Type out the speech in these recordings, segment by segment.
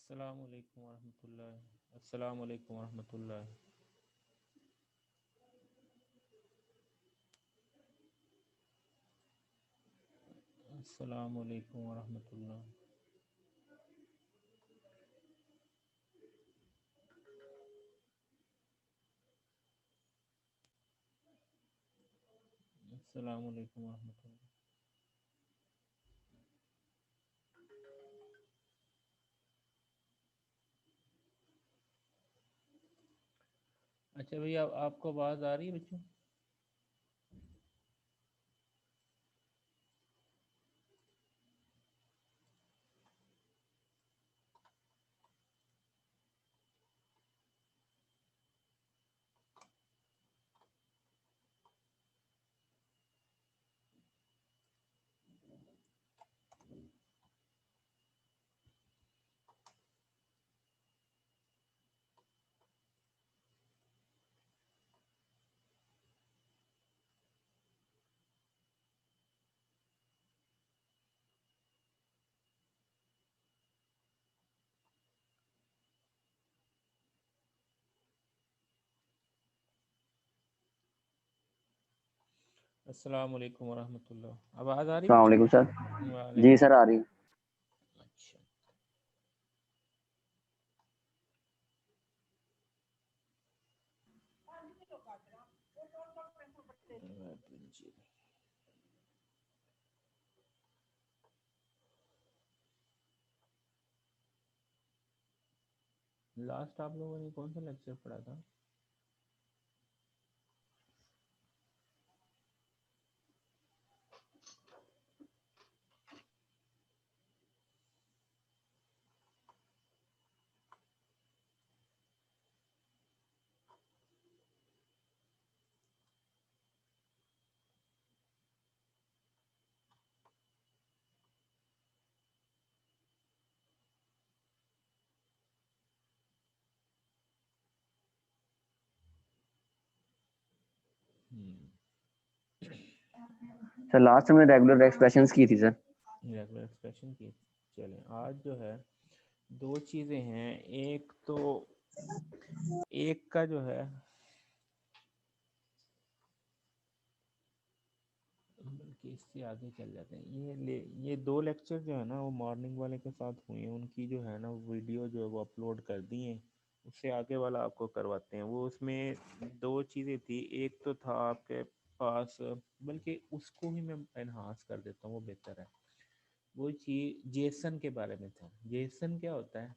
अस्सलामुअलैकुम वरहमतुल्लाह। अस्सलामुअलैकुम वरहमतुल्लाह। अस्सलामुअलैकुम वरहमतुल्लाह। अस्सलामुअलैकुम वरहमतुल्लाह। अच्छा भैया, आपको आवाज़ आ रही है बच्चों? अस्सलामुअलैकुम वरहमतुल्लाह। आवाज़ आ रही अस्सलाम बच्चों? वालेकुम सर। जी वालेकुम। सर, आ रही। अच्छा, लास्ट आप लोगों ने कौन सा लेक्चर पढ़ा था? सर लास्ट में रेगुलर एक्सप्रेशंस की थी सर। रेगुलर एक्सप्रेशन की। चलें, आज जो है दो चीज़ें हैं। एक तो एक का जो है, बल्कि इससे आगे चल जाते हैं। ये दो लेक्चर जो है ना, वो मॉर्निंग वाले के साथ हुए हैं। उनकी जो है ना वीडियो जो है वो अपलोड कर दी है। उससे आगे वाला आपको करवाते हैं। वो उसमें दो चीज़ें थी। एक तो था आपके पास, बल्कि उसको ही मैं एनहांस कर देता हूँ, वो बेहतर है। वो चीज़ जेसन के बारे में था। जेसन क्या होता है?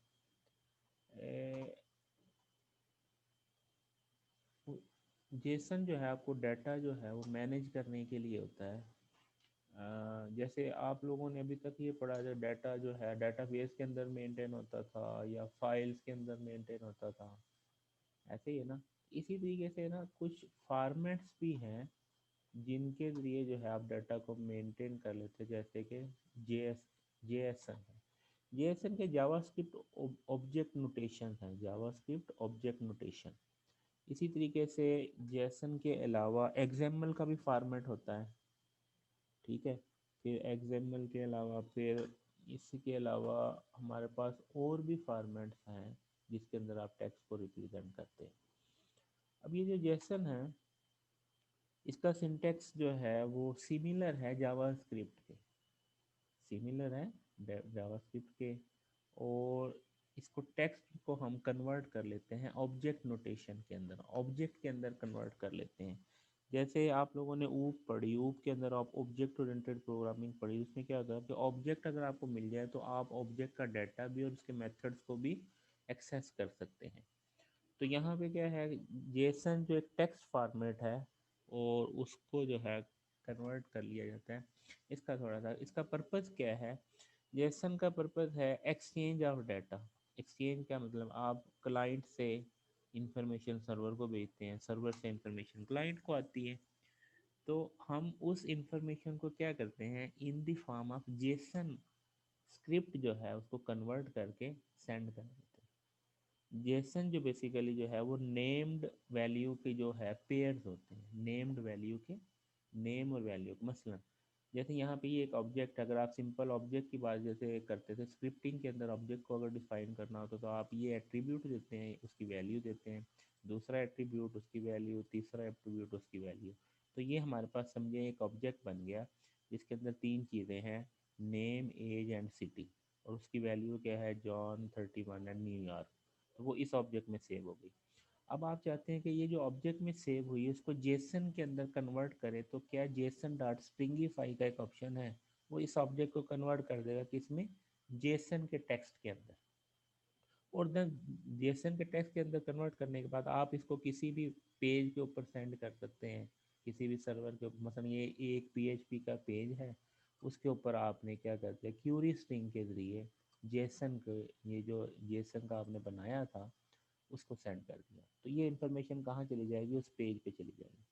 जेसन जो है, आपको डाटा जो है वो मैनेज करने के लिए होता है। जैसे आप लोगों ने अभी तक ये पढ़ा, जो डाटा जो है डाटाबेस के अंदर मेंटेन होता था या फाइल्स के अंदर मेंटेन होता था, ऐसे ही है ना। इसी तरीके से ना कुछ फॉर्मेट्स भी हैं जिनके जरिए जो है आप डाटा को मेंटेन कर लेते हैं। जैसे कि जेएसएन है। जेएसएन के जावास्क्रिप्ट ऑब्जेक्ट नोटेशन है। JavaScript object notation. इसी तरीके से जेएसएन के अलावा एक्सएमएल का भी फॉर्मेट होता है। ठीक है। फिर एक्सएमएल के अलावा फिर इसके अलावा हमारे पास और भी फॉर्मेट्स हैं जिसके अंदर आप टेक्स्ट को रिप्रेजेंट करते हैं। अब ये जो जेसन है, इसका सिंटेक्स जो है वो सिमिलर है जावास्क्रिप्ट के। सिमिलर है जावास्क्रिप्ट के। और इसको टेक्स्ट को हम कन्वर्ट कर लेते हैं ऑब्जेक्ट नोटेशन के अंदर। ऑब्जेक्ट के अंदर कन्वर्ट कर लेते हैं। जैसे आप लोगों ने ऊप पढ़ी, ऊप के अंदर आप ऑब्जेक्ट ओरिएंटेड प्रोग्रामिंग पढ़ी। उसमें क्या होता है कि ऑब्जेक्ट अगर आपको मिल जाए तो आप ऑब्जेक्ट का डाटा भी और उसके मेथड्स को भी एक्सेस कर सकते हैं। तो यहाँ पे क्या है, जेसन जो एक टेक्स्ट फॉर्मेट है और उसको जो है कन्वर्ट कर लिया जाता है। इसका थोड़ा सा इसका पर्पज़ क्या है? जेसन का पर्पज़ है एक्सचेंज ऑफ डाटा। एक्सचेंज का मतलब आप क्लाइंट से इंफॉर्मेशन सर्वर को भेजते हैं, सर्वर से इंफॉर्मेशन क्लाइंट को आती है। तो हम उस इंफॉर्मेशन को क्या करते हैं, in the form of Jason script जो है उसको कन्वर्ट करके सेंड कर देते हैं। जेसन जो बेसिकली जो है वो नेम्ड वैल्यू के जो है पेयर्स होते हैं। नेम्ड वैल्यू के नेम और वैल्यू मसलन जैसे यहाँ पे ये एक ऑब्जेक्ट, अगर आप सिंपल ऑब्जेक्ट की बात जैसे करते थे स्क्रिप्टिंग के अंदर, ऑब्जेक्ट को अगर डिफाइन करना होता तो आप ये एट्रीब्यूट देते हैं, उसकी वैल्यू देते हैं, दूसरा एट्रीब्यूट उसकी वैल्यू, तीसरा एट्रीब्यूट उसकी वैल्यू। तो ये हमारे पास समझे एक ऑब्जेक्ट बन गया जिसके अंदर तीन चीज़ें हैं, नेम, एज एंड सिटी, और उसकी वैल्यू क्या है, जॉन 31 एंड न्यूयॉर्क। तो वो इस ऑब्जेक्ट में सेव हो गई। अब आप चाहते हैं कि ये जो ऑब्जेक्ट में सेव हुई है उसको जेसन के अंदर कन्वर्ट करें, तो क्या जेसन डॉट स्ट्रिंगीफाई का एक ऑप्शन है, वो इस ऑब्जेक्ट को कन्वर्ट कर देगा किसमें, जेसन के टेक्स्ट के अंदर। और देन जेसन के टेक्स्ट के अंदर कन्वर्ट करने के बाद आप इसको किसी भी पेज के ऊपर सेंड कर सकते हैं, किसी भी सर्वर के ऊपर। मसलन ये एक पीएचपी का पेज है, उसके ऊपर आपने क्या कर दिया, क्यूरी स्ट्रिंग के जरिए जेसन के, ये जो जेसन का आपने बनाया था उसको सेंड कर दिया, तो ये इन्फॉर्मेशन कहाँ चली जाएगी, उस पेज पे चली जाएगी।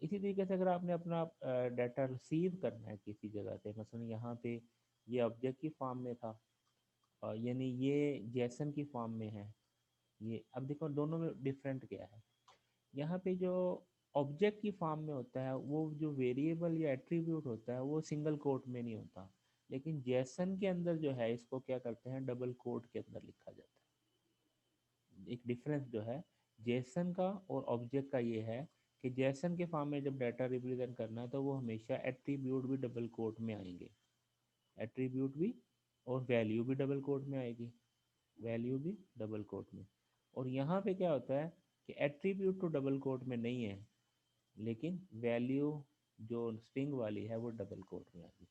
इसी तरीके से अगर आपने अपना डाटा रिसीव करना है किसी जगह से, मसलन यहाँ पे ये ऑब्जेक्ट की फॉर्म में था, यानी ये जेसन की फॉर्म में है, ये अब देखो दोनों में डिफरेंट क्या है। यहाँ पे जो ऑब्जेक्ट की फॉर्म में होता है वो जो वेरिएबल या एट्रीब्यूट होता है वो सिंगल कोट में नहीं होता, लेकिन जेसन के अंदर जो है इसको क्या करते हैं, डबल कोट के अंदर लिखा जाता है। एक डिफरेंस जो है जेसन का और ऑब्जेक्ट का ये है कि जेसन के फॉर्म में जब डाटा रिप्रेजेंट करना है तो वो हमेशा एट्रीब्यूट भी डबल कोट में आएंगे, एट्रीब्यूट भी, और वैल्यू भी डबल कोट में आएगी, वैल्यू भी डबल कोट में। और यहाँ पे क्या होता है कि एट्रीब्यूट तो डबल कोट में नहीं है, लेकिन वैल्यू जो स्ट्रिंग वाली है वो डबल कोट में आएगी।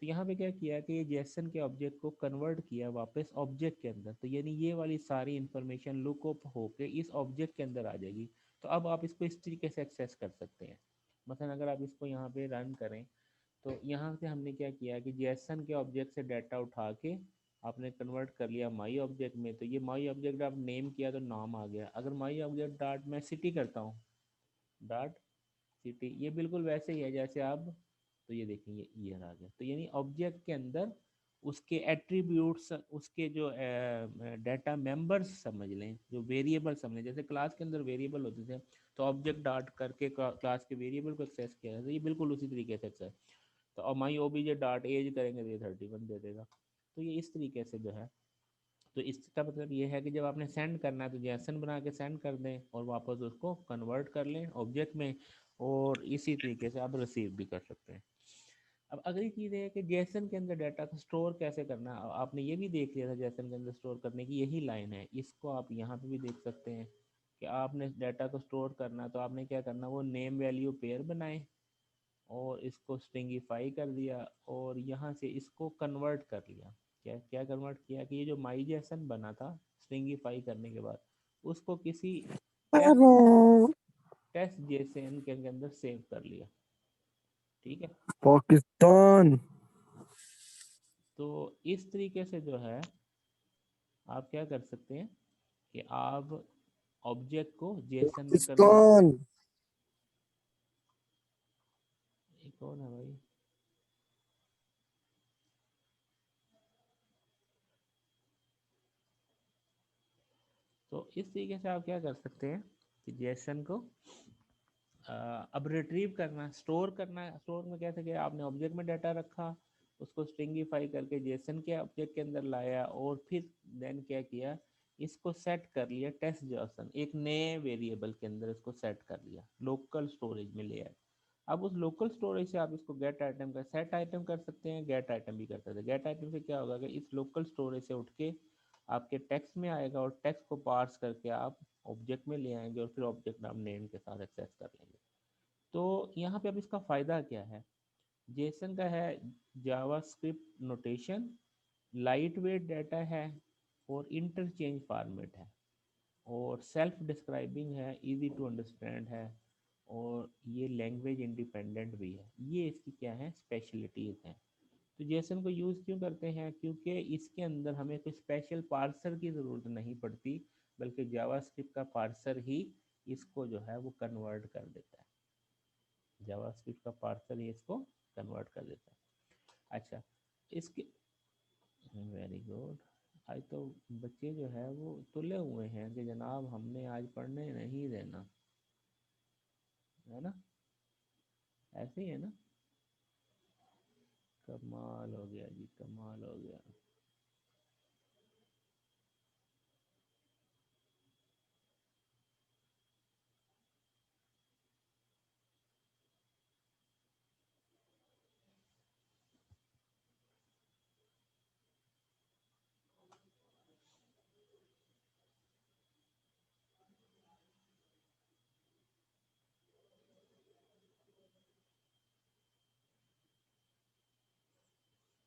तो यहाँ पे क्या किया कि ये जेसन के ऑब्जेक्ट को कन्वर्ट किया वापस ऑब्जेक्ट के अंदर, तो यानी ये वाली सारी इंफॉर्मेशन लुकअप होके इस ऑब्जेक्ट के अंदर आ जाएगी। तो अब आप इसको इस तरीके से एक्सेस कर सकते हैं। मतलब अगर आप इसको यहाँ पे रन करें तो यहाँ से हमने क्या किया कि जेसन के ऑब्जेक्ट से डाटा उठा के आपने कन्वर्ट कर लिया माई ऑब्जेक्ट में, तो ये माई ऑब्जेक्ट आप नेम किया तो नाम आ गया। अगर माई ऑब्जेक्ट डॉट मैं सिटी करता हूँ, डॉट सिटी, ये बिल्कुल वैसे ही है जैसे आप, तो ये देखेंगे ईयर आ गया। तो यानी ऑब्जेक्ट के अंदर उसके एट्रीब्यूट्स, उसके जो डाटा मेंबर्स समझ लें, जो वेरिएबल समझ लें, जैसे क्लास के अंदर वेरिएबल होते थे तो ऑब्जेक्ट डॉट करके क्लास के वेरिएबल को एक्सेस किया जाता है, ये बिल्कुल उसी तरीके से एक्सेस। तो और माई ओबीजे डॉट एज करेंगे तो ये 31 दे देगा। तो ये इस तरीके से जो है, तो इसका मतलब ये है कि जब आपने सेंड करना है तो जेसन बना के सेंड कर दें और वापस उसको कन्वर्ट कर लें ऑब्जेक्ट में, और इसी तरीके से आप रिसीव भी कर सकते हैं। अब अगली चीज़ है कि जेसन के अंदर डाटा को स्टोर कैसे करना है। आपने ये भी देख लिया था जेसन के अंदर स्टोर करने की यही लाइन है, इसको आप यहाँ पे भी देख सकते हैं कि आपने डाटा को स्टोर करना तो आपने क्या करना, वो नेम वैल्यू पेयर बनाए और इसको स्ट्रिंगिफाई कर दिया और यहाँ से इसको कन्वर्ट कर लिया। क्या क्या कन्वर्ट किया कि ये जो माई जेसन बना था स्ट्रिंगिफाई करने के बाद उसको किसी टेस्ट टेस्ट जेसन के अंदर सेव कर लिया। ठीक है, पाकिस्तान। तो इस तरीके से जो है आप क्या कर सकते हैं कि आप ऑब्जेक्ट को जेसन में कन्वर्ट, पाकिस्तान। कौन है भाई, तो इस तरीके से आप क्या कर सकते हैं कि जेसन को अब रिट्रीव करना, स्टोर करना है। स्टोर में कैसे किया, आपने ऑब्जेक्ट में डाटा रखा, उसको स्ट्रिंगिफाई करके जेसन के ऑब्जेक्ट के अंदर लाया और फिर देन क्या किया, इसको सेट कर लिया टेस्ट जेसन, एक नए वेरिएबल के अंदर इसको सेट कर लिया, लोकल स्टोरेज में ले आए। अब उस लोकल स्टोरेज से आप इसको गेट आइटम का सेट आइटम कर सकते हैं, गेट आइटम भी कर सकते हैं। गेट आइटम से क्या होगा कि इस लोकल स्टोरेज से उठ के आपके टेक्स्ट में आएगा और टेक्स्ट को पार्स करके आप ऑब्जेक्ट में ले आएंगे और फिर ऑब्जेक्ट नाम नेम के साथ एक्सेस कर लेंगे। तो यहाँ पे अब इसका फ़ायदा क्या है, जेसन का है JavaScript notation, light weight data है और इंटरचेंज फॉर्मेट है और सेल्फ डिस्क्राइबिंग है, इजी टू अंडरस्टैंड है और ये लैंग्वेज इंडिपेंडेंट भी है। ये इसकी क्या है, स्पेशलिटीज़ हैं। तो जेसन को यूज़ क्यों करते हैं, क्योंकि इसके अंदर हमें कोई स्पेशल पार्सर की ज़रूरत नहीं पड़ती, बल्कि जावास्क्रिप्ट का पार्सर ही इसको जो है वो कन्वर्ट कर देता है। जावास्क्रिप्ट का पार्सर ही इसको कन्वर्ट कर देता है। अच्छा, इसके वेरी गुड। आज तो बच्चे जो है वो तुले हुए हैं कि जनाब हमने आज पढ़ने नहीं देना, है ना, ऐसे ही है ना। कमाल हो गया जी, कमाल हो गया।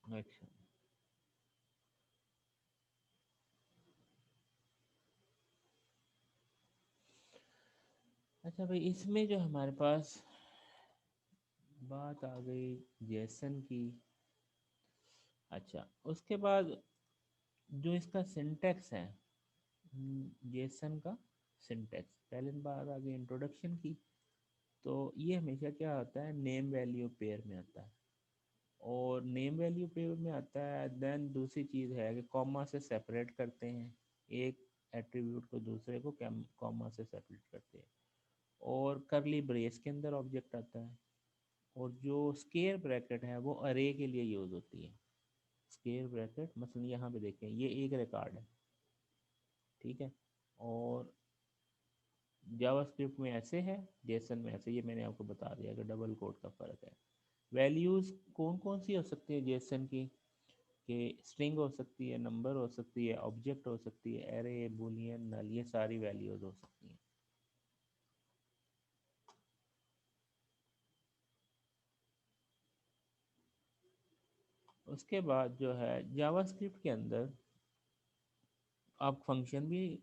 अच्छा अच्छा भाई, इसमें जो हमारे पास बात आ गई जेसन की। अच्छा, उसके बाद जो इसका सिंटैक्स है, जेसन का सिंटैक्स, पहले बात आ गई इंट्रोडक्शन की। तो ये हमेशा क्या होता है, नेम वैल्यू पेयर में आता है, और नेम वैल्यू पेयर में आता है। देन दूसरी चीज़ है कि कॉमा से सेपरेट करते हैं एक एट्रीब्यूट को, दूसरे को कॉमा से सेपरेट करते हैं, और करली ब्रेस के अंदर ऑब्जेक्ट आता है। और जो स्केयर ब्रैकेट है वो अरे के लिए यूज़ होती है। स्केयर ब्रैकेट मसलन यहाँ पे देखें, ये एक रिकॉर्ड है, ठीक है, और जावास्क्रिप्ट में ऐसे है, जेसन में ऐसे। ये मैंने आपको बता दिया कि डबल कोड का फ़र्क है। वैल्यूज़ कौन कौन सी हो सकती है जेसन की, कि स्ट्रिंग हो सकती है, नंबर हो सकती है, ऑब्जेक्ट हो सकती है, एरे, बुलियन, नल, ये सारी वैल्यूज़ हो सकती हैं। उसके बाद जो है जावास्क्रिप्ट के अंदर आप फंक्शन भी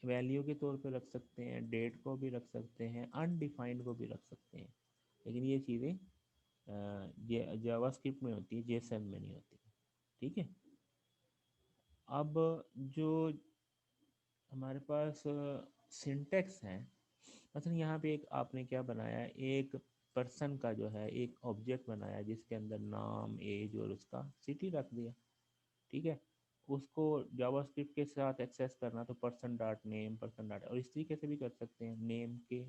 वैल्यू के तौर पे रख सकते हैं, डेट को भी रख सकते हैं, अनडिफाइंड को भी रख सकते हैं। लेकिन ये चीज़ें जावास्क्रिप्ट में होती है, जेसन में नहीं होती। ठीक है। अब जो हमारे पास सिंटेक्स है, मतलब यहाँ पे एक आपने क्या बनाया है, एक पर्सन का जो है एक ऑब्जेक्ट बनाया जिसके अंदर नाम, एज और उसका सिटी रख दिया। ठीक है। उसको जावास्क्रिप्ट के साथ एक्सेस करना तो person dot name, person dot, और इस तरीके से भी कर सकते हैं, नेम के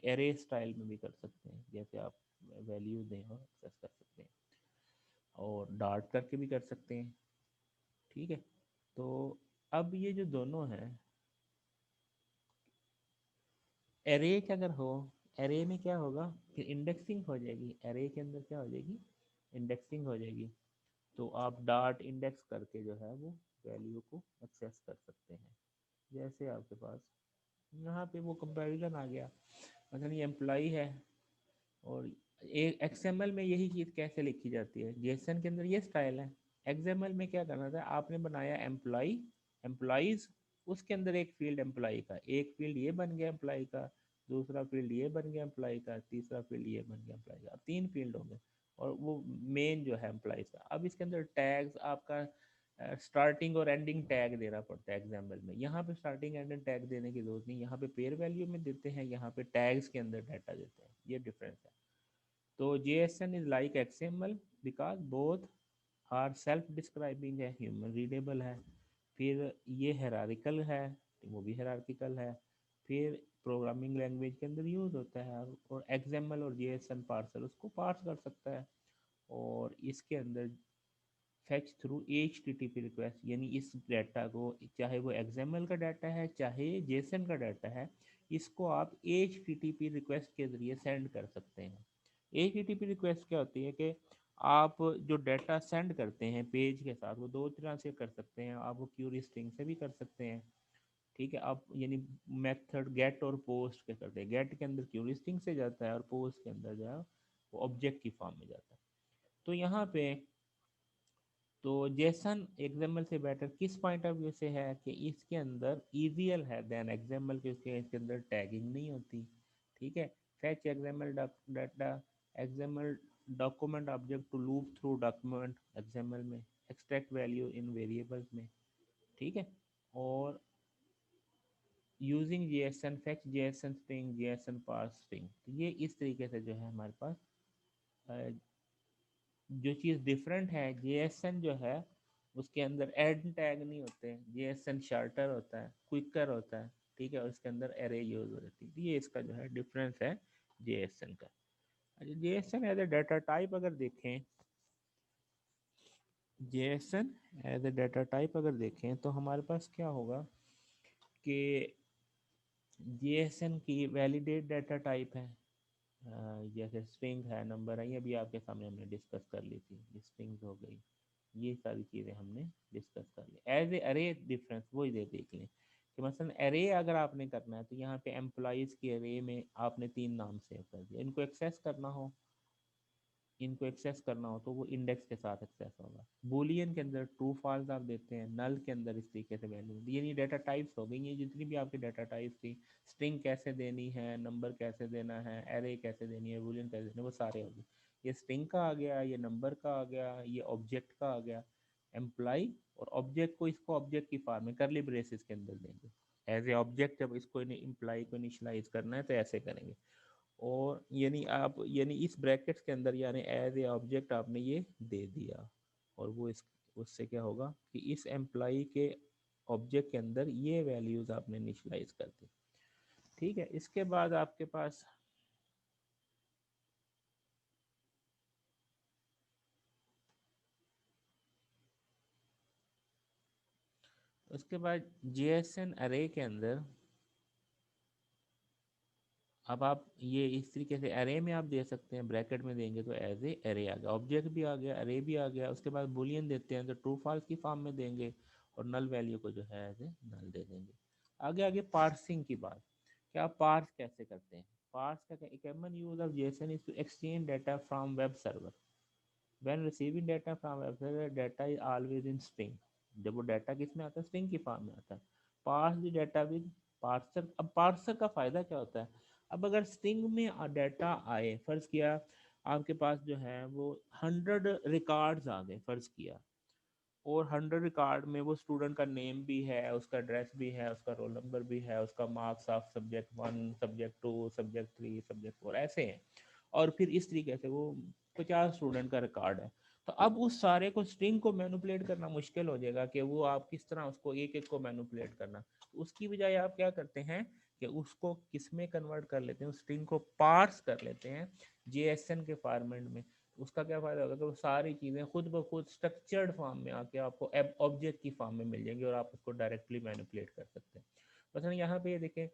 एरे स्टाइल में भी कर सकते हैं, जैसे आप वैल्यू दें और एक्सेस कर सकते हैं, और डॉट करके भी कर सकते हैं। ठीक है। तो अब ये जो दोनों हैं, एरे के अगर हो, एरे में क्या होगा, फिर इंडेक्सिंग हो जाएगी, एरे के अंदर क्या हो जाएगी, इंडेक्सिंग हो जाएगी। तो आप डॉट इंडेक्स करके जो है वो वैल्यू को एक्सेस कर सकते हैं। जैसे आपके पास यहाँ पे वो कंपैरिजन आ गया, मतलब ये एम्प्लॉई है, और एक एक्सएमएल में यही चीज़ कैसे लिखी जाती है, जेसन के अंदर ये स्टाइल है। एक्सएमएल में क्या करना था, आपने बनाया एम्प्लॉई, एम्प्लॉइज, उसके अंदर एक फील्ड एम्प्लॉई का, एक फील्ड ये बन गया एम्प्लॉई का, दूसरा फील्ड ये बन गया एम्प्लॉई का, तीसरा फील्ड ये बन गया एम्प्लॉई का, तीन फील्ड होंगे, और वो मेन जो है एम्प्लॉइज का। अब इसके अंदर टैग्स आपका स्टार्टिंग और एंडिंग टैग देना पड़ता है एग्जाम्पल में। यहाँ पे स्टार्टिंग एंडिंग टैग देने की जरूरत नहीं, यहाँ पे पेयर वैल्यू में देते हैं, यहाँ पे टैग्स के अंदर डाटा देते हैं, ये डिफरेंस है। तो JSON is like XML because both are self describing है, ह्यूमन रीडेबल है। फिर ये हेरारिकल है, वो भी हेरारिकल है। फिर प्रोग्रामिंग लैंग्वेज के अंदर यूज होता है, और XML और JSON पार्सर उसको पार्स कर सकता है। और इसके अंदर फैच थ्रू HTTP रिक्वेस्ट, यानी इस डाटा को, चाहे वो XML का डाटा है चाहे जेसन का डाटा है, इसको आप HTTP रिक्वेस्ट के ज़रिए सेंड कर सकते हैं। HTTP रिक्वेस्ट क्या होती है कि आप जो डाटा सेंड करते हैं पेज के साथ, वो दो तरह से कर सकते हैं। आप वो क्यूरी स्ट्रिंग से भी कर सकते हैं, ठीक है, आप यानी मेथड गेट और पोस्ट के करते हैं। गेट के अंदर क्यूरी स्ट्रिंग से जाता है, और पोस्ट के अंदर जो है वो ऑब्जेक्ट की फॉर्म में जाता है। तो यहाँ पे तो जेसन एक्सएमएल से बेटर किस पॉइंट ऑफ व्यू से है, कि इसके अंदर ईजीएल है देन एक्सएमएल, क्योंकि इसके अंदर टैगिंग नहीं होती। ठीक है। Fetch XML data, XML document object to loop through document XML में, एक्सट्रैक्ट वैल्यू इन वेरिएबल्स में। ठीक है। और using JSON fetch JSON string JSON parse string, ये इस तरीके से जो है हमारे पास जो चीज़ डिफरेंट है, जेएसएन जो है उसके अंदर एड टैग नहीं होते हैं, जेएसएन शार्टर होता है, क्विकर होता है। ठीक है। और इसके अंदर एरे यूज हो जाती है। ये इसका जो है डिफरेंस है जेएसएन का। अच्छा, JSON as a data type अगर देखें, JSON as a data type अगर देखें तो हमारे पास क्या होगा कि जेएसएन की वैलिडेट डाटा टाइप है, जैसे स्ट्रिंग है, नंबर है, ये भी आपके सामने हमने डिस्कस कर ली थी, स्ट्रिंग्स हो गई, ये सारी चीज़ें हमने डिस्कस कर ली। एज ए अरे डिफरेंस वो ही देख लें कि मसलन अरे अगर आपने करना है तो यहाँ पे एम्प्लॉयज़ की अरे में आपने 3 नाम सेव कर दिया, इनको एक्सेस करना हो, इनको एक्सेस करना हो तो वो इंडेक्स के साथ एक्सेस होगा। बूलियन के अंदर ट्रू फॉल्स आप देते हैं, नल के अंदर इस तरीके से वैल्यू, ये डाटा टाइप्स हो गई, ये जितनी भी आपकी डाटा टाइप्स थी, स्ट्रिंग कैसे देनी है, नंबर कैसे देना है, एरे कैसे देनी है, बूलियन कैसे देनी है, वो सारे हो गए। ये स्ट्रिंग का आ गया, ये नंबर का आ गया, ये ऑब्जेक्ट का आ गया, एम्प्लॉय और ऑब्जेक्ट को, इसको ऑब्जेक्ट की फॉर्म में करली ब्रेसेस के अंदर देंगे एज ए ऑब्जेक्ट। जब इसको इम्प्लाई को इनिशलाइज करना है तो ऐसे करेंगे, और यानी आप यानी इस ब्रैकेट्स के अंदर यानी एज ए ऑब्जेक्ट आपने ये दे दिया, और वो इस उससे क्या होगा कि इस एम्प्लॉई के ऑब्जेक्ट के अंदर ये वैल्यूज आपने इनिशलाइज कर दी। ठीक है, इसके बाद आपके पास उसके बाद जेएसएन अरे के अंदर अब आप ये इस तरीके से अरे में आप दे सकते हैं, ब्रैकेट में देंगे तो एज ए अरे आ गया, ऑब्जेक्ट भी आ गया, अरे भी आ गया। उसके बाद बुलियन देते हैं तो ट्रू फॉल्स की फॉर्म में देंगे, और नल वैल्यू को जो है एज ए नल दे देंगे। आगे आगे पार्सिंग की बात, क्या आप पार्स कैसे करते हैं? पार्स का common use of JSON is to exchange data from web server. When receiving data from web server, data is always in string. जब वो डाटा किस में आता है? स्ट्रिंग की फॉर्म में आता है। Parse the data with parser. अब पार्सर का फायदा क्या होता है? अब अगर स्ट्रिंग में डाटा आए, फर्ज किया आपके पास जो है वो 100 रिकॉर्ड्स आ गए, फर्ज किया, और 100 रिकॉर्ड में वो स्टूडेंट का नेम भी है, उसका एड्रेस भी है, उसका रोल नंबर भी है, उसका marks of subject 1, subject 2, subject 3, subject 4 ऐसे हैं, और फिर इस तरीके से वो 50 स्टूडेंट का रिकॉर्ड है। तो अब उस सारे को स्ट्रिंग को मैनिपुलेट करना मुश्किल हो जाएगा कि वो आप किस तरह उसको एक एक को मैनिपुलेट करना। तो उसकी बजाय आप क्या करते हैं कि उसको किस में कन्वर्ट कर लेते हैं, स्ट्रिंग को पार्स कर लेते हैं जेएसएन के फॉर्मेट में। उसका क्या फायदा होगा कि वो सारी चीज़ें खुद ब खुद स्ट्रक्चर्ड फॉर्म में आके आपको ऑब्जेक्ट की फॉर्म में मिल जाएंगी, और आप उसको डायरेक्टली मैनिपुलेट कर सकते हैं। मसलन यहाँ पे ये देखें,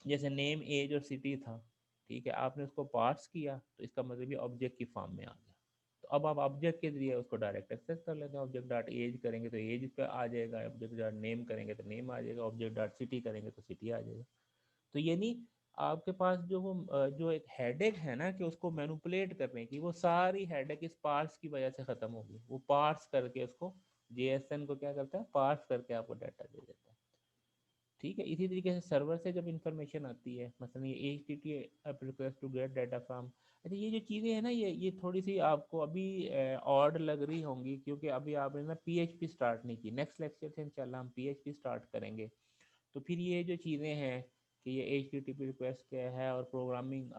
जैसे नेम, एज और सिटी था, ठीक है, आपने उसको पार्स किया तो इसका मतलब ये ऑब्जेक्ट की फॉर्म में आ गया। तो अब आप ऑब्जेक्ट के जरिए उसको डायरेक्ट एक्सेस कर लेते हैं। ऑब्जेक्ट डॉट एज करेंगे तो एज पे आ जाएगा, ऑब्जेक्ट डॉट नेम करेंगे तो नेम आ जाएगा, ऑब्जेक्ट डॉट सिटी करेंगे तो सिटी आ जाएगा। तो यानी आपके पास जो वो जो एक हेडेक है ना कि उसको मैनिपुलेट करने की, वो सारी हेडेक इस पार्स की वजह से खत्म होगी। वो पार्स करके उसको जेएसएन को क्या करता है, पार्स करके आपको डाटा दे देता है। ठीक है, इसी तरीके से सर्वर से जब इंफॉर्मेशन आती है, मतलब ये HTTP request to get data from. अच्छा, ये जो चीज़ें हैं ना, ये थोड़ी सी आपको अभी ऑड लग रही होंगी, क्योंकि अभी आपने ना PHP स्टार्ट नहीं की। नेक्स्ट लेक्चर से इंशाल्लाह हम PHP स्टार्ट करेंगे, तो फिर ये जो चीज़ें हैं कि ये HTTP रिक्वेस्ट क्या है और प्रोग्रामिंग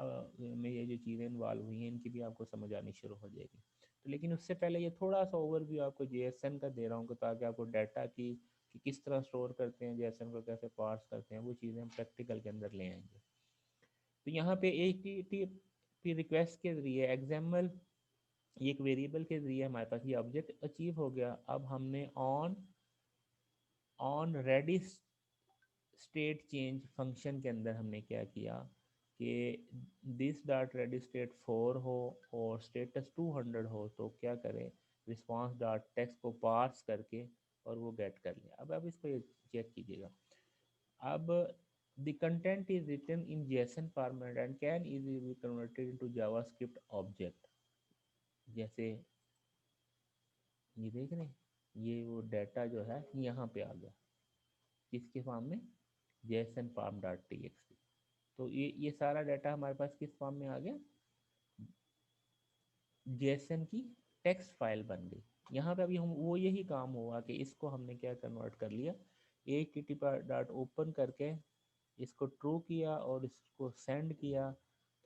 में ये जो चीज़ें इन्वॉल्व हुई हैं, इनकी भी आपको समझ आनी शुरू हो जाएगी। तो लेकिन उससे पहले ये थोड़ा सा ओवरव्यू आपको जेएसएन का दे रहा हूँ, ताकि आपको डाटा की कि किस तरह स्टोर करते हैं, जेएसएन को कैसे पार्स करते हैं, वो चीज़ें हम प्रैक्टिकल के अंदर ले आएंगे। तो यहाँ पे HTTP रिक्वेस्ट के जरिए एग्जाम्पल, एक वेरिएबल के जरिए हमारे पास ये ऑब्जेक्ट अचीव हो गया। अब हमने on on ready state change function के अंदर हमने क्या किया कि दिस डॉट रेडी स्टेट 4 हो और स्टेटस 200 हो, तो क्या करें, रिस्पांस डॉट टेक्स्ट को पार्स करके और वो गेट कर लिया। अब आप इसको चेक कीजिएगा। अब the content is written in JSON format and can easily be converted into JavaScript object। जैसे ये देख रहे हैं, ये वो डाटा जो है यहाँ पे आ गया, किसके फॉर्म में, जेसन फॉर्म डॉट टीएक्सटी। तो ये सारा डाटा हमारे पास किस फॉर्म में आ गया, जेसन की टेक्स्ट फाइल बन गई। यहाँ पे अभी हम वो यही काम हुआ कि इसको हमने क्या कन्वर्ट कर लिया, एक टी डॉट ओपन करके इसको ट्रू किया और इसको सेंड किया।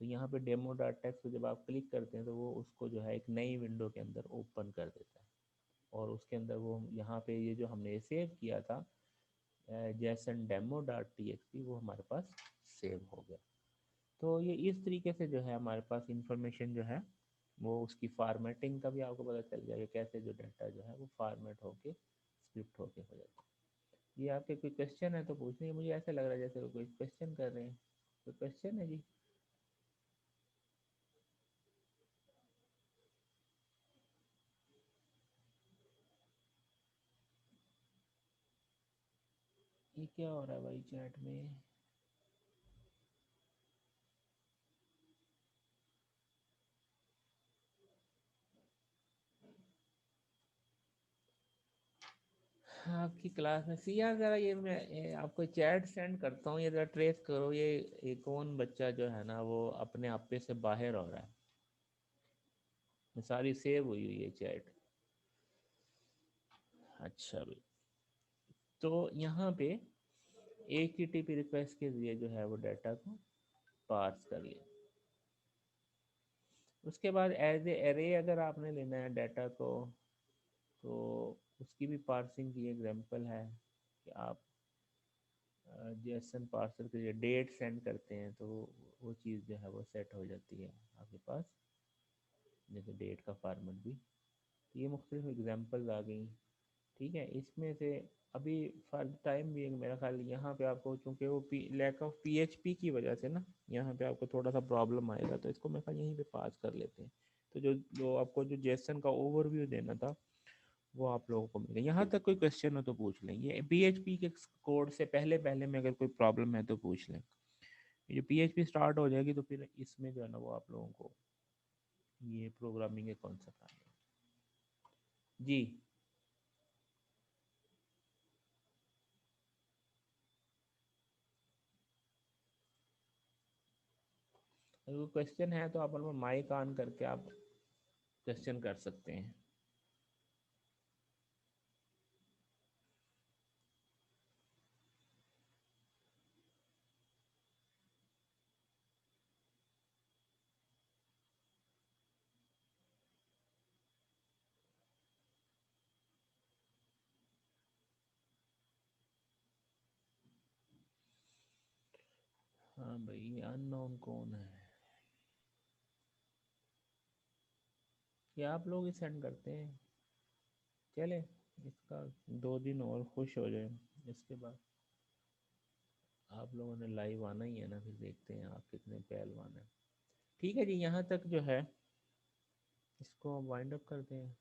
तो यहाँ पे डेमो डॉट टेक्स्ट जब आप क्लिक करते हैं तो वो उसको जो है एक नई विंडो के अंदर ओपन कर देता है, और उसके अंदर वो यहाँ पे ये जो हमने सेव किया था जैसन डेमो डॉट टी वो हमारे पास सेव हो गया। तो ये इस तरीके से जो है हमारे पास इंफॉर्मेशन जो है वो उसकी फार्मेटिंग का भी आपको पता चल जाएगा, कैसे जो डाटा जो है वो फार्मेट होके स्क्रिप्ट होके हो जाता है। ये आपके कोई क्वेश्चन है तो पूछने, मुझे ऐसा लग रहा है जैसे वो कोई क्वेश्चन कर रहे हैं। कोई क्वेश्चन है जी? ये क्या हो रहा है भाई चैट में? आपकी क्लास में सी यार जरा ये आपको चैट सेंड करता हूँ, ये जरा ट्रेस करो, ये कौन बच्चा जो है ना वो अपने आप पे से बाहर हो रहा है। ये सारी सेव हुई हुई है चैट। अच्छा भाई, तो यहाँ पे HTTP रिक्वेस्ट के जरिए जो है वो डाटा को पार्स कर लिया। उसके बाद एज ए एरे अगर आपने लेना है डाटा को, तो उसकी भी पार्सिंग की एग्जांपल है कि आप जेसन पार्सर के लिए डेट सेंड करते हैं तो वो चीज़ जो है वो सेट हो जाती है आपके पास, जैसे डेट का फॉर्मेट भी। ये मुख्तलिफ एग्जांपल्स आ गई। ठीक है, इसमें से अभी फॉर टाइम भी मेरा ख्याल यहाँ पे आपको, चूँकि वो लैक ऑफ PHP की वजह से ना यहाँ पे आपको थोड़ा सा प्रॉब्लम आएगा, तो इसको मैं ख्याल यहीं पे पास कर लेते हैं। तो जो आपको जो जेसन का ओवरव्यू देना था वो आप लोगों को मिलेगा। यहाँ तक कोई क्वेश्चन हो तो पूछ लें, ये PHP के कोड से पहले पहले में अगर कोई प्रॉब्लम है तो पूछ लें। ये PHP स्टार्ट हो जाएगी तो फिर इसमें जो है ना वो आप लोगों को ये प्रोग्रामिंग के कॉन्सेप्ट आएंगे जी। अगर कोई क्वेश्चन है तो आप अपना माइक ऑन करके आप क्वेश्चन कर सकते हैं। हाँ भाई, अननोन कौन है? ये आप लोग ही सेंड करते हैं। चले, इसका 2 दिन और खुश हो जाए, इसके बाद आप लोगों ने लाइव आना ही है ना, फिर देखते हैं आप कितने पहलवान हैं। ठीक है जी, यहाँ तक जो है इसको वाइंड अप करते हैं।